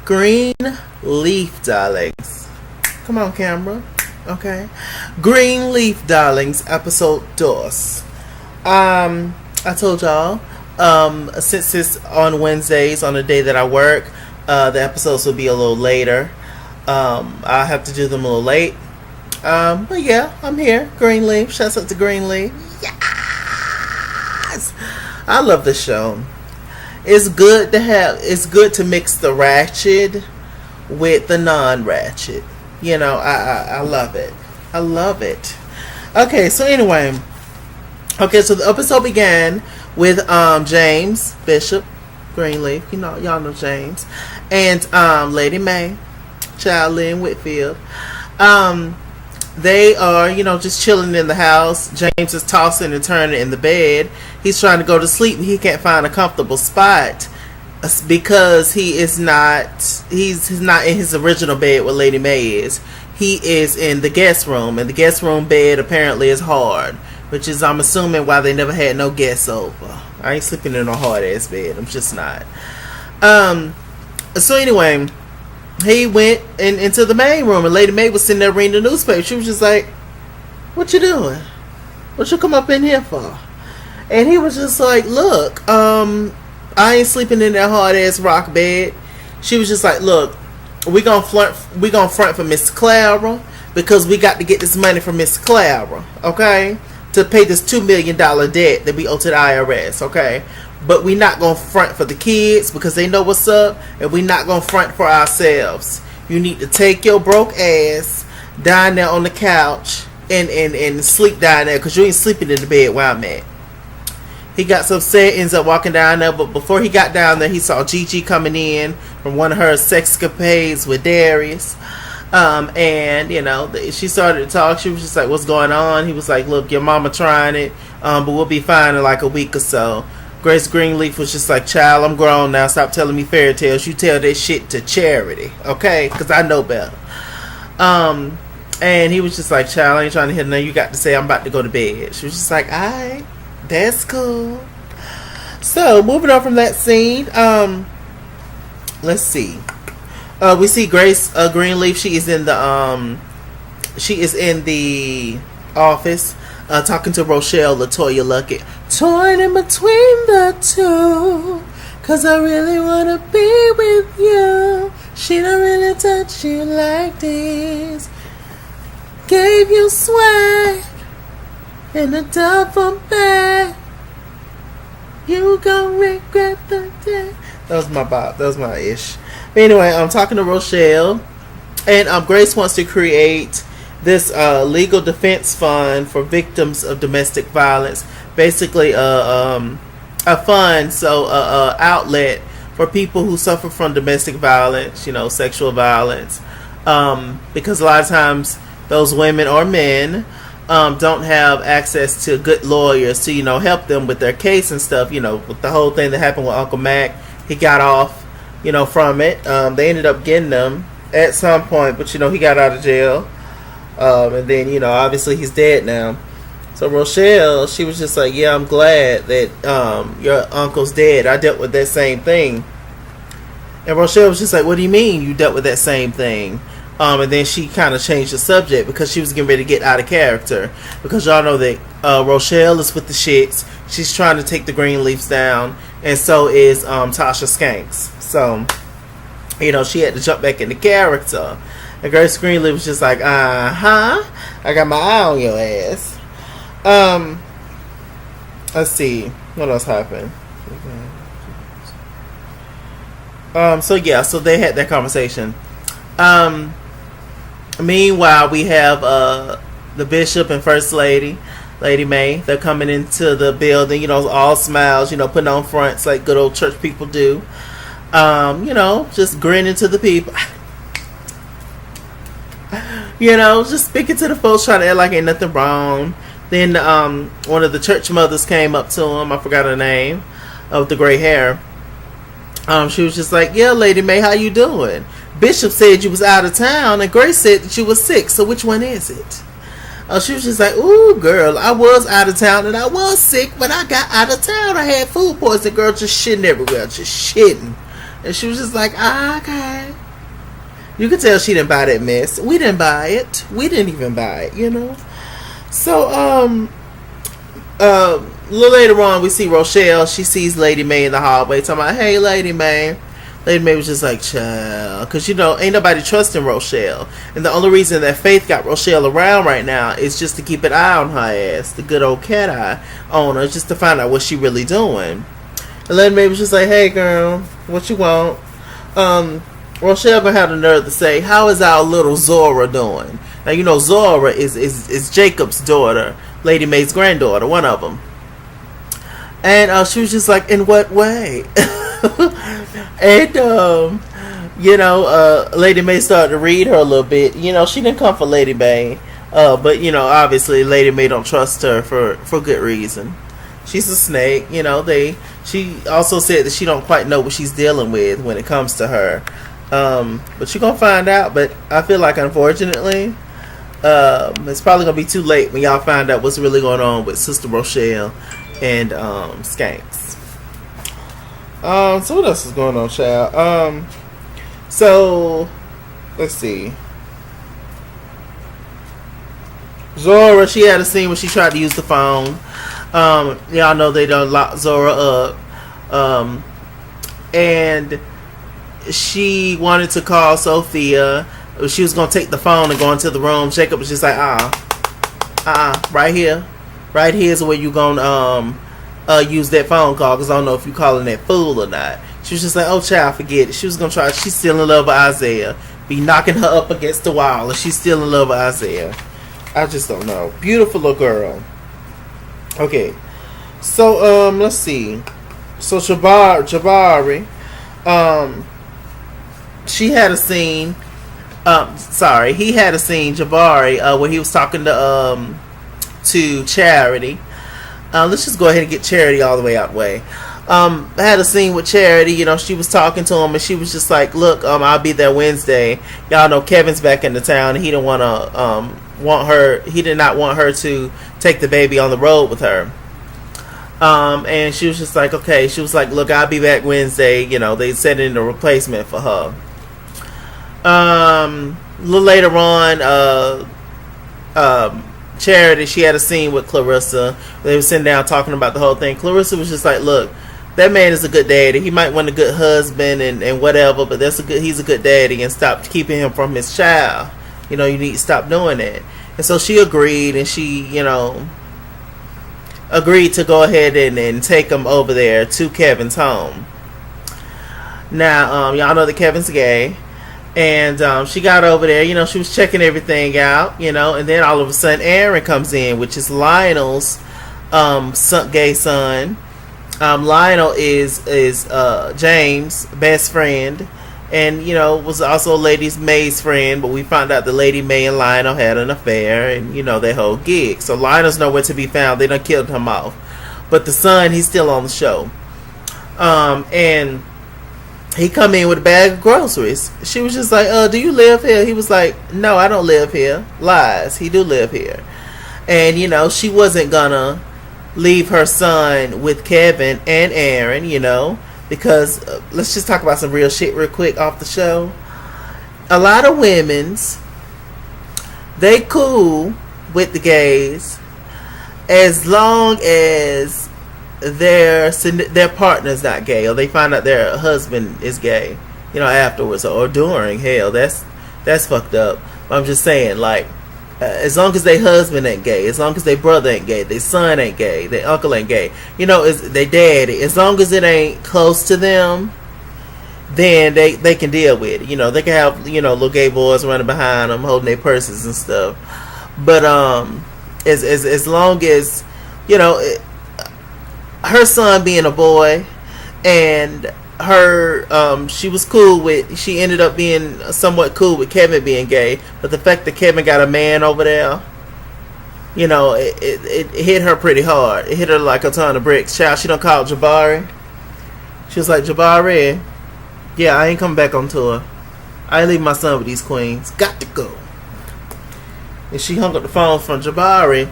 Greenleaf, darlings. Come on, camera. Okay. Greenleaf, darlings, episode 2. I told y'all, since it's on Wednesdays, on the day that I work, the episodes will be a little later. I have to do them a little late. But yeah, I'm here. Greenleaf. Shouts out to Greenleaf. Yes! I love the show. It's good to mix the ratchet with the non-ratchet. You know, I love it. I love it. Okay, so anyway. Okay, so the episode began with James Bishop Greenleaf. You know, y'all know James. And Lady Mae, Child Lynn Whitfield. They are, just chilling in the house. James is tossing and turning in the bed. He's trying to go to sleep, but he can't find a comfortable spot because he's not in his original bed where Lady Mae is. He is in the guest room, and the guest room bed apparently is hard, which is, I'm assuming, why they never had no guests over. I ain't sleeping in a hard ass bed. I'm just not. So anyway, he went into the main room, and Lady Mae was sitting there reading the newspaper. She was just like, "What you doing? What you come up in here for?" And he was just like, "Look, I ain't sleeping in that hard ass rock bed." She was just like, "Look, we gonna front for Miss Clara because we got to get this money from Miss Clara, okay, to pay this $2 million debt that we owe to the IRS, okay." But we not going to front for the kids because they know what's up. And we not going to front for ourselves. You need to take your broke ass down there on the couch and sleep down there because you ain't sleeping in the bed where I'm at. He got so upset, ends up walking down there. But before he got down there, he saw Gigi coming in from one of her sexcapades with Darius. And, she started to talk. She was just like, "What's going on?" He was like, "Look, your mama trying it. But we'll be fine in like a week or so." Grace Greenleaf was just like, "Child, I'm grown now. Stop telling me fairy tales. You tell that shit to Charity, okay? Because I know better." And he was just like, "Child, I ain't trying to hear nothing you got to say. I'm about to go to bed." She was just like, "Alright, that's cool." So, moving on from that scene, let's see. We see Grace Greenleaf. She is in the office. Talking to Rochelle LaToya Luckett. "Torn in between the two, 'cause I really wanna be with you. She don't really touch you like this. Gave you swag in a duffel bag. You gon' regret the day." That was my bop. That was my ish. But anyway, I'm talking to Rochelle. And Grace wants to create this legal defense fund for victims of domestic violence. Basically, a fund, outlet for people who suffer from domestic violence, sexual violence. Because a lot of times those women or men don't have access to good lawyers to, help them with their case and stuff. With the whole thing that happened with Uncle Mac, he got off, from it. They ended up getting them at some point, but, he got out of jail. And then, obviously he's dead now. So Rochelle, she was just like, "Yeah, I'm glad that your uncle's dead. I dealt with that same thing." And Rochelle was just like, "What do you mean you dealt with that same thing?" And then she kind of changed the subject because she was getting ready to get out of character. Because y'all know that Rochelle is with the shits. She's trying to take the Greenleafs down. And so is Tasha Skanks. So, she had to jump back into character. And Grace Greenleaf was just like, I got my eye on your ass. Let's see. What else happened? So they had that conversation. Meanwhile, we have the Bishop and First Lady, Lady Mae. They're coming into the building, all smiles, putting on fronts like good old church people do. Just grinning to the people. Just speaking to the folks, trying to act like ain't nothing wrong. Then one of the church mothers came up to him. I forgot her name, of the gray hair. She was just like, "Yeah, Lady Mae, how you doing? Bishop said you was out of town, and Grace said that you was sick. So which one is it?" She was just like, "Ooh, girl, I was out of town, and I was sick. When I got out of town, I had food poisoning. Girl, just shitting everywhere, just shitting." And she was just like, okay. You could tell she didn't buy that mess. We didn't buy it. We didn't even buy it, you know. So, a little later on, we see Rochelle. She sees Lady Mae in the hallway, talking about, "Hey, Lady Mae." Lady Mae was just like, "Child," because ain't nobody trusting Rochelle, and the only reason that Faith got Rochelle around right now is just to keep an eye on her ass, the good old cat eye on her, just to find out what she really doing. And Lady Mae was just like, "Hey, girl, what you want?" Rochelle gonna have the nerve to say, "How is our little Zora doing?" Now you know Zora is Jacob's daughter, Lady Mae's granddaughter, one of them. And she was just like, "In what way?" And Lady Mae started to read her a little bit. She didn't come for Lady Mae, but obviously Lady Mae don't trust her for good reason. She's a snake. She also said that she don't quite know what she's dealing with when it comes to her. But you're gonna find out. But I feel like, unfortunately, it's probably gonna be too late when y'all find out what's really going on with Sister Rochelle and Skanks. So what else is going on, child? So let's see. Zora, she had a scene when she tried to use the phone. Y'all know they done lock Zora up. And she wanted to call Sophia. She was gonna take the phone and go into the room. Jacob was just like, right here is where you gonna use that phone call, because I don't know if you calling that fool or not. She was just like, "Oh child, forget it." She was gonna try. She's still in love with Isaiah. Be knocking her up against the wall, and she's still in love with Isaiah. I just don't know. Beautiful little girl. Okay, so let's see. So Jabari, she had a scene. He had a scene, Jabari, where he was talking to Charity. Let's just go ahead and get Charity all the way out the way. I had a scene with Charity. She was talking to him, and she was just like, "Look, I'll be there Wednesday. Y'all know Kevin's back in the town, and he didn't want her. He did not want her to take the baby on the road with her." And she was just like, "Okay." She was like, "Look, I'll be back Wednesday." They set in a replacement for her. A little later on, Charity, she had a scene with Clarissa. They were sitting down talking about the whole thing. Clarissa was just like, "Look, that man is a good daddy. He might want a good husband and whatever, but he's a good daddy, and stop keeping him from his child. You need to stop doing that." And so she agreed, and she, agreed to go ahead and take him over there to Kevin's home. Now, y'all know that Kevin's gay. And she got over there, she was checking everything out, and then all of a sudden Aaron comes in, which is Lionel's gay son. Lionel is James' best friend, and was also Lady Mae's friend, but we found out that Lady Mae and Lionel had an affair, and their whole gig. So Lionel's nowhere to be found. They done killed him off. But the son, he's still on the show. And he come in with a bag of groceries. She was just like, "Do you live here?" He was like, "No, I don't live here." Lies. He do live here. And, she wasn't gonna leave her son with Kevin and Aaron, because let's just talk about some real shit real quick off the show. A lot of women's, they cool with the gays as long as their partner's not gay, or they find out their husband is gay, afterwards or during. Hell, that's fucked up. I'm just saying, like, as long as their husband ain't gay, as long as their brother ain't gay, their son ain't gay, their uncle ain't gay, is their daddy, as long as it ain't close to them, then they can deal with it. They can have little gay boys running behind them holding their purses and stuff. But as long as her son being a boy, and her she ended up being somewhat cool with Kevin being gay, but the fact that Kevin got a man over there, it hit her pretty hard. It hit her like a ton of bricks. Child, she done called Jabari. She was like, "Jabari, yeah, I ain't coming back on tour. I ain't leaving my son with these queens. Got to go." And she hung up the phone from Jabari,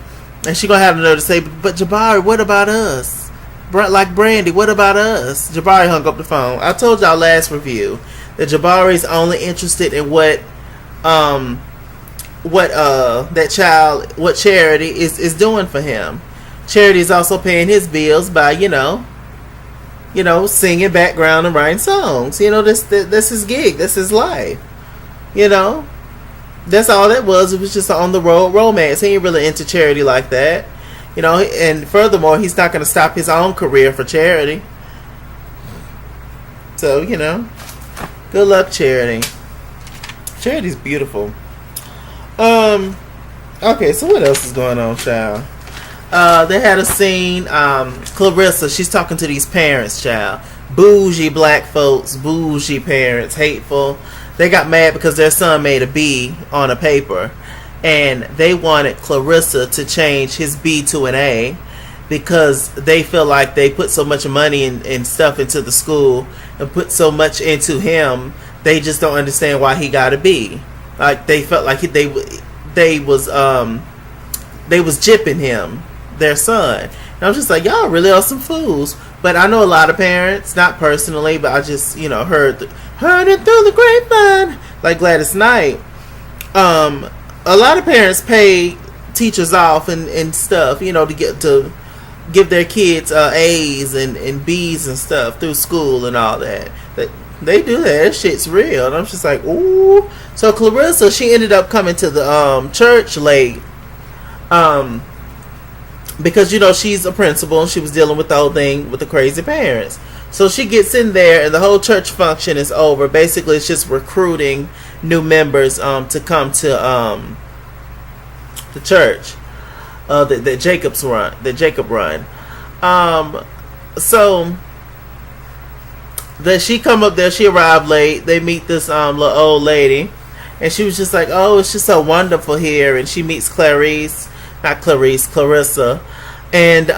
and she gonna have the nerve to say, "But Jabari, what about us? like Brandy, what about us? Jabari hung up the phone. I told y'all last review that Jabari's only interested in what Charity is doing for him. Charity is also paying his bills by singing background and writing songs. This his gig. This is life. That's all that was. It was just on the road romance. He ain't really into Charity like that. And furthermore, he's not going to stop his own career for Charity. So, good luck, Charity. Charity's beautiful. Okay, so what else is going on, child? They had a scene, Clarissa, she's talking to these parents, child. Bougie black folks, bougie parents, hateful. They got mad because their son made a B on a paper. And they wanted Clarissa to change his B to an A because they feel like they put so much money and stuff into the school and put so much into him, they just don't understand why he got a B. Like they felt like they was gypping him, their son. And I was just like, y'all really are some fools. But I know a lot of parents, not personally, but I just heard it through the grapevine, like Gladys Knight. A lot of parents pay teachers off and stuff, to give their kids A's and B's and stuff through school and all that. They do that. That shit's real. And I'm just like, ooh. So Clarissa, she ended up coming to the church late. Because, she's a principal and she was dealing with the whole thing with the crazy parents. So she gets in there and the whole church function is over. Basically, it's just recruiting new members to come to the church that Jacob run. So that she come up there, she arrived late. They meet this little old lady, and she was just like, "Oh, it's just so wonderful here." And she meets Clarissa, and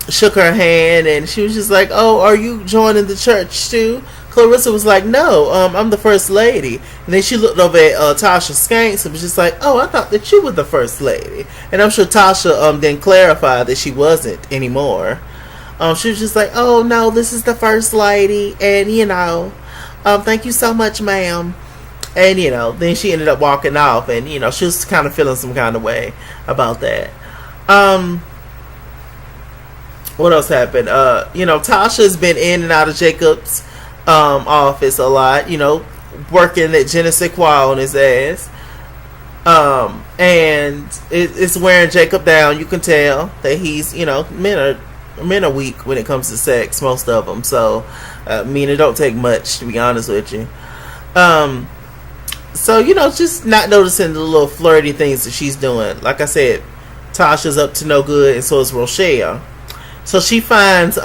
shook her hand, and she was just like, "Oh, are you joining the church too?" Clarissa was like, "No, I'm the first lady." And then she looked over at Tasha Skanks and was just like, "Oh, I thought that you were the first lady." And I'm sure Tasha then clarified that she wasn't anymore. She was just like, "Oh no, this is the first lady, and thank you so much, ma'am." And then she ended up walking off, and she was kind of feeling some kind of way about that. What else happened? Tasha's been in and out of Jacob's office a lot, working at je ne sais quoi on his ass. And it's wearing Jacob down. You can tell that he's, men are weak when it comes to sex, most of them. So, it don't take much, to be honest with you. So, just not noticing the little flirty things that she's doing. Like I said, Tasha's up to no good, and so is Rochelle. So she finds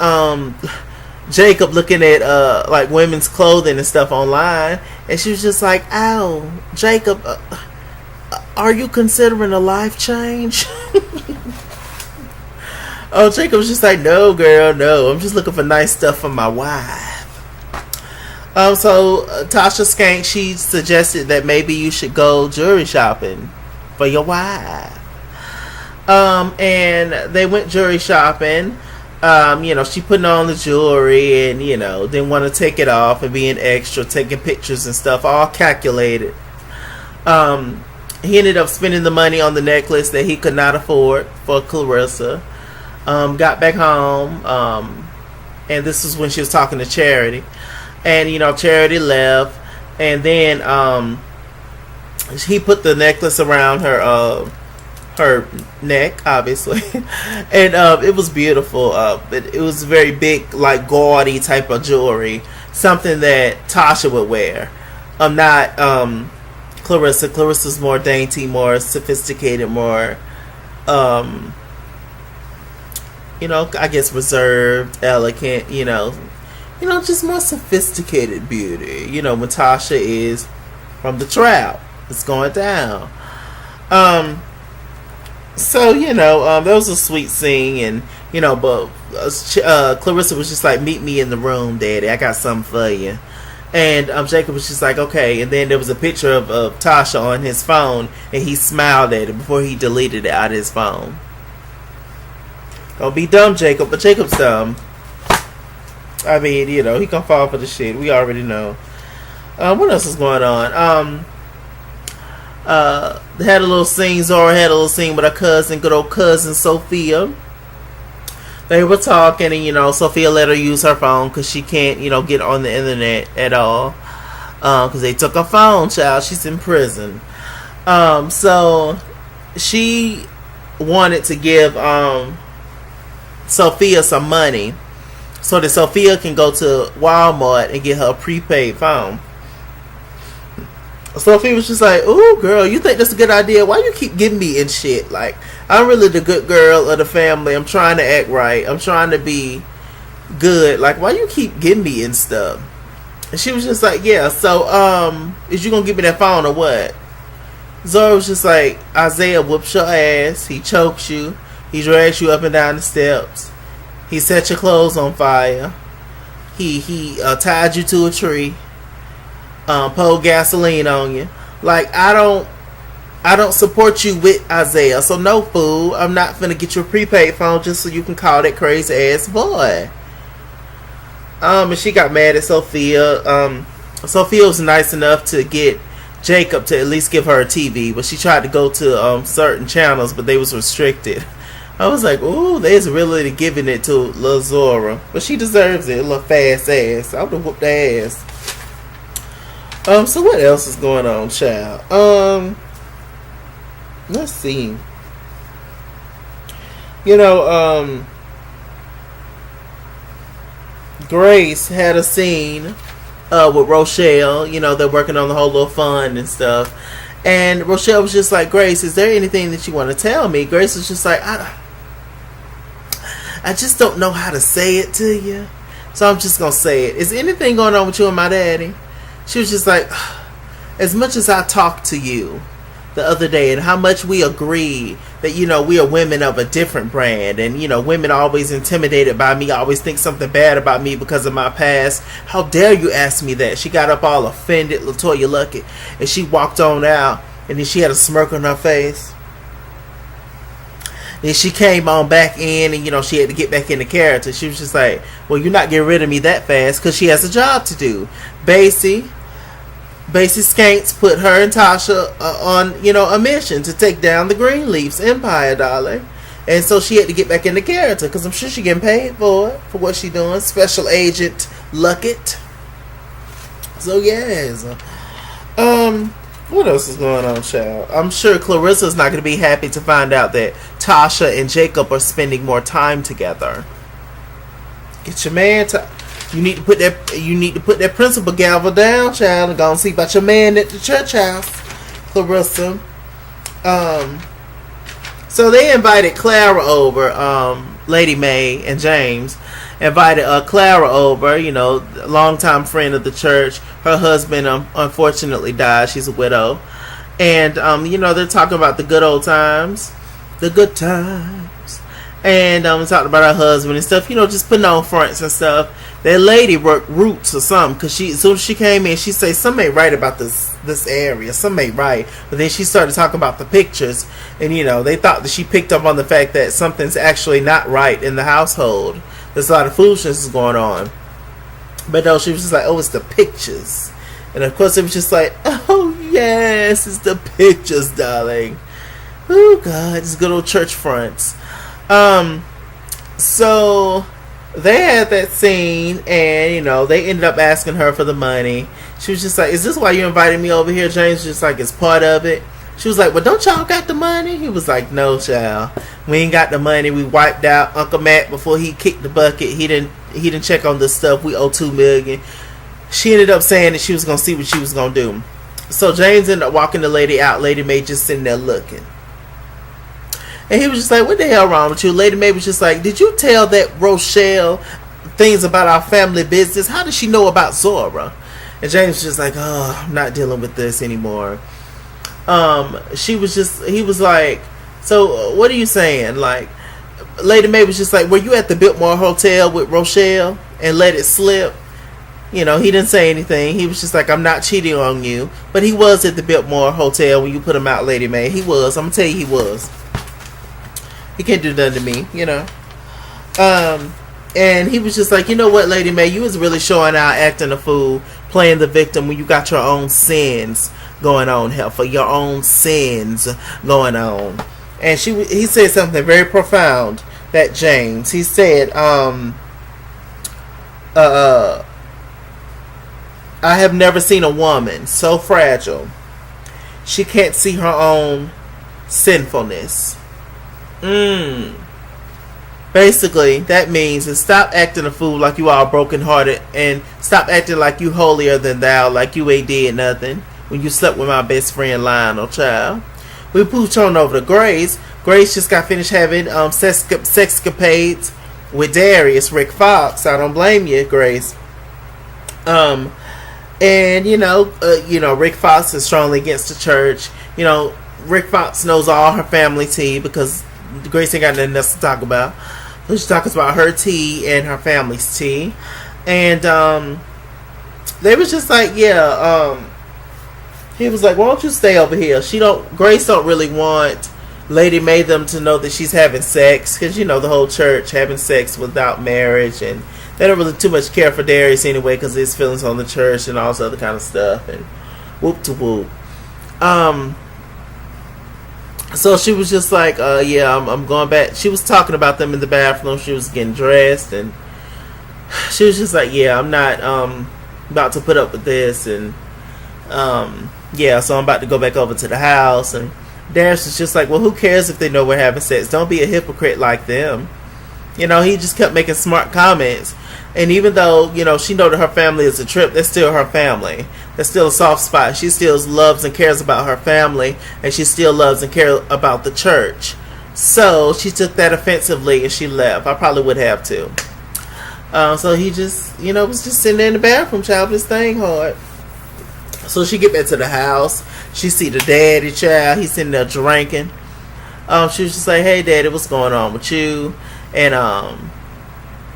Jacob looking at like women's clothing and stuff online, and she was just like, "Ow, Jacob, are you considering a life change?" Oh, Jacob was just like, "No, girl, no. I'm just looking for nice stuff for my wife." So Tasha Skank, she suggested that maybe you should go jewelry shopping for your wife. And they went jewelry shopping. She putting on the jewelry and, didn't want to take it off and being extra, taking pictures and stuff, all calculated. He ended up spending the money on the necklace that he could not afford for Clarissa. Got back home, and this was when she was talking to Charity. And, Charity left, and then he put the necklace around her neck, obviously. And it was beautiful. It was very big, like gaudy type of jewelry, something that Tasha would wear. Not Clarissa. Clarissa's more dainty, more sophisticated, more I guess reserved, elegant, just more sophisticated beauty, when Tasha is from the trap. It's going down. So, that was a sweet scene, and, but Clarissa was just like, "Meet me in the room, Daddy. I got something for you." And Jacob was just like, "Okay." And then there was a picture of Tasha on his phone, and he smiled at it before he deleted it out of his phone. Don't be dumb, Jacob, but Jacob's dumb. I mean, he gonna fall for the shit. We already know. What else is going on? They had a little scene. Zora had a little scene with her cousin, good old cousin Sophia. They were talking, and Sophia let her use her phone because she can't, get on the internet at all. Because they took her phone, child. She's in prison. So she wanted to give Sophia some money so that Sophia can go to Walmart and get her a prepaid phone. Sophia was just like, "Ooh, girl, you think that's a good idea? Why you keep giving me in shit? Like, I'm really the good girl of the family. I'm trying to act right. I'm trying to be good. Like, why you keep giving me in stuff?" And she was just like, "Yeah, so, is you gonna give me that phone or what?" Zora was just like, "Isaiah whoops your ass. He chokes you. He drags you up and down the steps. He set your clothes on fire. He tied you to a tree. Poured gasoline on you. Like, I don't support you with Isaiah. So no, fool. I'm not finna get you a prepaid phone just so you can call that crazy ass boy." And she got mad at Sophia. Sophia was nice enough to get Jacob to at least give her a TV, but she tried to go to certain channels, but they was restricted. I was like, ooh, they's really giving it to Lil Zora, but she deserves it. A little fast ass. I would have whooped her ass. So what else is going on, child? Let's see. Grace had a scene with Rochelle. They're working on the whole little fund and stuff. And Rochelle was just like, "Grace, is there anything that you want to tell me?" Grace was just like, I just don't know how to say it to you. So I'm just going to say it. "Is anything going on with you and my daddy?" She was just like, "As much as I talked to you the other day and how much we agree that, we are women of a different brand and, women are always intimidated by me, always think something bad about me because of my past. How dare you ask me that?" She got up all offended, LaToya Luckett, and she walked on out, and then she had a smirk on her face. Then she came on back in and, she had to get back into character. She was just like, "Well, you're not getting rid of me that fast," because she has a job to do. Basie Skanks put her and Tasha on, a mission to take down the Greenleaf's empire, darling. And so she had to get back into character because I'm sure she getting paid for it, for what she doing. Special Agent Luckett. So, yes. What else is going on, child? I'm sure Clarissa's not going to be happy to find out that Tasha and Jacob are spending more time together. Get your man You need to put that principal gavel down, child, and go and see about your man at the church house, Clarissa. So they invited Clara over. Lady Mae and James invited Clara over. A longtime friend of the church. Her husband unfortunately died. She's a widow, and they're talking about the good old times, the good times, and talking about her husband and stuff. Just putting on fronts and stuff. That lady worked roots or something, because as soon as she came in, she said, "Something ain't right about this area. Something ain't right." But then she started talking about the pictures, and they thought that she picked up on the fact that something's actually not right in the household. There's a lot of foolishness going on. But no, she was just like, "Oh, it's the pictures." And of course it was just like, "Oh yes, it's the pictures, darling." Oh God, it's good old church fronts. So they had that scene, and they ended up asking her for the money. She was just like, "Is this why you invited me over here?" James was just like, "It's part of it." She was like, "Well, don't y'all got the money?" He was like, "No, child, we ain't got the money. We wiped out Uncle Matt before he kicked the bucket. He didn't check on this stuff. We owe $2 million. She ended up saying that she was gonna see what she was gonna do. So James ended up walking the lady out. Lady Mae just sitting there looking. And he was just like, "What the hell wrong with you?" Lady Mae was just like, "Did you tell that Rochelle things about our family business? How does she know about Zora?" And James was just like, "Oh, I'm not dealing with this anymore." He was like, "So what are you saying?" Like, Lady Mae was just like, "Were you at the Biltmore Hotel with Rochelle and let it slip?" He didn't say anything. He was just like, "I'm not cheating on you." But he was at the Biltmore Hotel when you put him out, Lady Mae. He was. I'm going to tell you he was. He can't do nothing to me, And he was just like, you know what, Lady Mae, you was really showing out, acting a fool, playing the victim when you got your own sins going on here, for your own sins going on. And he said something very profound. That James, he said, I have never seen a woman so fragile she can't see her own sinfulness. Basically, that means to stop acting a fool like you all brokenhearted, and stop acting like you holier than thou, like you ain't did nothing when you slept with my best friend Lionel, child. We pooch on over to Grace. Grace just got finished having sexcapades with Darius, Rick Fox. I don't blame you, Grace. And Rick Fox is strongly against the church. Rick Fox knows all her family tea because Grace ain't got nothing else to talk about. So she talks about her tea and her family's tea. And they was just like, he was like, why don't you stay over here? Grace don't really want Lady Mae them to know that she's having sex, because the whole church having sex without marriage, and they don't really too much care for Darius anyway because his feelings on the church and all this other kind of stuff, and whoop to whoop. So she was just like, I'm going back. She was talking about them in the bathroom. She was getting dressed, and she was just like, I'm not about to put up with this, and so I'm about to go back over to the house. And Darius is just like, well, who cares if they know we're having sex? Don't be a hypocrite like them. He just kept making smart comments. And even though, she know that her family is a trip, that's still her family. That's still a soft spot. She still loves and cares about her family, and she still loves and cares about the church. So she took that offensively and she left. I probably would have too. So he just, was just sitting there in the bathroom, child, this thing hard. So she get back to the house. She see the daddy, child. He's sitting there drinking. She was just like, hey, daddy, what's going on with you? And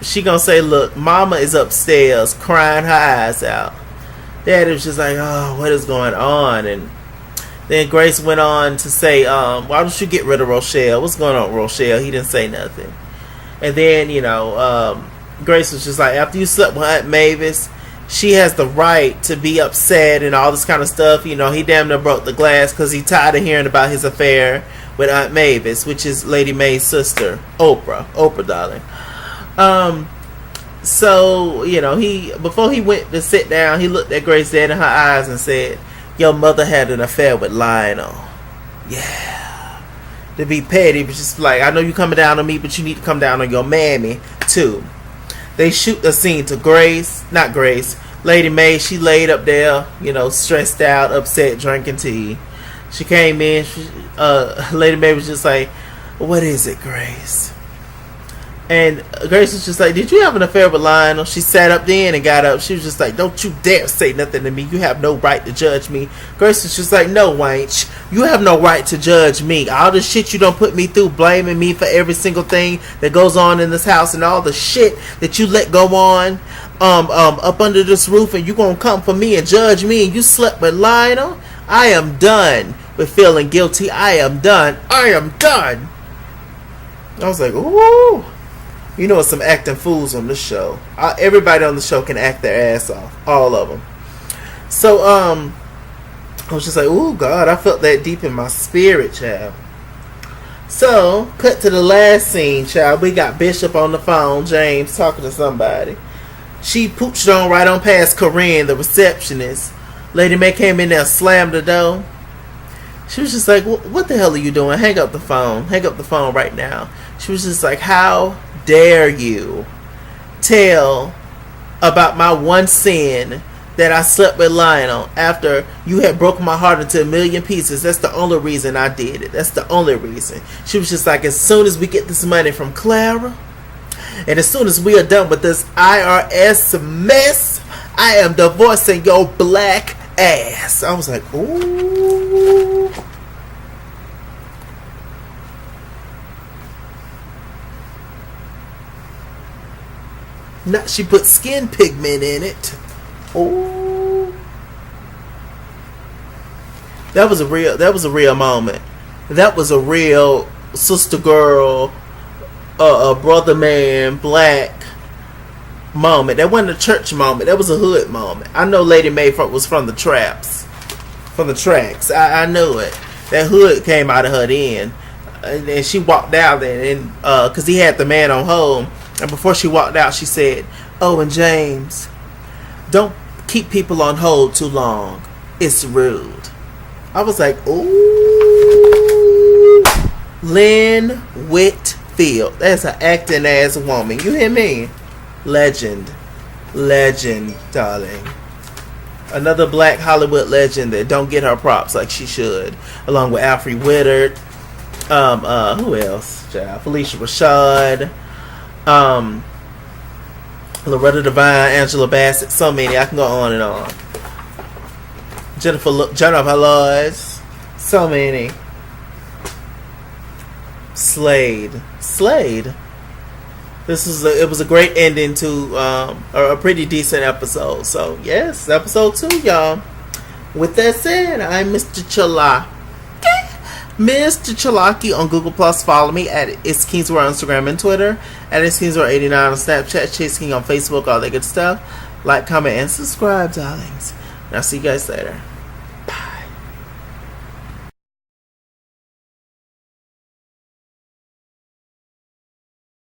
she gonna say, look, mama is upstairs crying her eyes out. Daddy was just like, oh, what is going on? And then Grace went on to say, why don't you get rid of Rochelle? What's going on with Rochelle? He didn't say nothing. And then, Grace was just like, after you slept with Aunt Mavis, she has the right to be upset and all this kind of stuff. He damn near broke the glass because he tired of hearing about his affair with Aunt Mavis, which is Lady Mae's sister, Oprah, darling. So, he, before he went to sit down, he looked at Grace dead in her eyes and said, your mother had an affair with Lionel. Yeah. To be petty, but just like, I know you coming down on me, but you need to come down on your mammy, too. They shoot the scene to Lady Mae. She laid up there, stressed out, upset, drinking tea. She came in. Lady Mae was just like, what is it, Grace? And Grace was just like, did you have an affair with Lionel? She sat up then and got up. She was just like, don't you dare say nothing to me. You have no right to judge me. Grace was just like, no, wench. You have no right to judge me. All the shit you don't put me through, blaming me for every single thing that goes on in this house, and all the shit that you let go on up under this roof, and you gonna come for me and judge me, and you slept with Lionel? I am done with feeling guilty. I am done. I was like, ooh. It's some acting fools on this show. Everybody on the show can act their ass off. All of them. So, I was just like, ooh, God, I felt that deep in my spirit, child. So, cut to the last scene, child. We got Bishop on the phone, James, talking to somebody. She pooched on right on past Corinne, the receptionist. Lady Mae came in there and slammed the door. She was just like, what the hell are you doing? Hang up the phone. Hang up the phone right now. She was just like, how dare you tell about my one sin that I slept with Lionel after you had broken my heart into a million pieces? That's the only reason I did it. That's the only reason. She was just like, as soon as we get this money from Clara, and as soon as we are done with this IRS mess, I am divorcing your black ass. I was like, ooh. Now she put skin pigment in it. Oh, that was a real moment. That was a real sister girl a brother man black moment. That wasn't a church moment. That was a hood moment. I know Lady Mae was from the tracks. I knew it. That hood came out of her then. And she walked out there, and because he had the man on hold. And before she walked out, she said, "Oh, and James, don't keep people on hold too long. It's rude." I was like, ooh. Lynn Whitfield. That's an acting ass woman. You hear me? Legend, darling. Another black Hollywood legend that don't get her props like she should. Along with Alfre Woodard. Who else? Felicia Rashad. Loretta Devine, Angela Bassett. So many. I can go on and on. Jennifer Lawrence. So many. Slade. It was a great ending to a pretty decent episode. So yes, episode 2, y'all. With that said, I'm Mr. Chalaki. Mr. Chalaki on Google Plus. Follow me at ItsKingsWorld on Instagram and Twitter. At ItsKingsWorld89 on Snapchat. Chase King on Facebook. All that good stuff. Like, comment, and subscribe, darlings. And I'll see you guys later.